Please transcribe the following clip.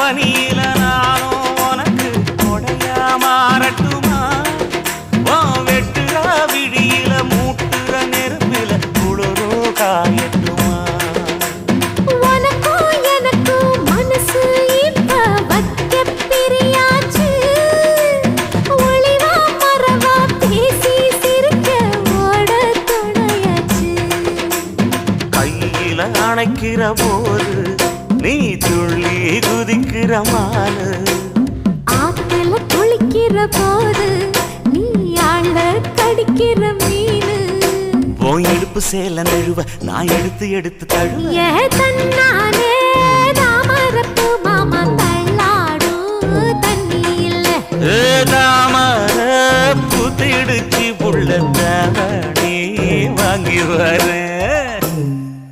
பனியில நானும் உனக்கு கொடையா மாறட்டுமா வெட்டுற விடியில மூட்டுற நெருப்பில குளிரோ காயட்டுமா உனக்கும் எனக்கும் மனசு இப்ப வைக்க பிரியாச்சு ஒளிவா மரவா பேசி சிரிக்க ஓட துணையாச்சு கையில அணைக்கிற போது நீ துள்ளி குதிக்கிற மானு ஆத்துல குளிக்கிற போது நீ ஆள கடிக்கிற மீனு போய் எடுப்பு சேல நழுவ நான் எடுத்து எடுத்து தழுவ ஏ தன்னானே தாமரப்பு மாமா தள்ளாடும் தண்ணி இல்ல தாமர பூத்திடுச்சு புள்ள தானே வாங்கி வரேன்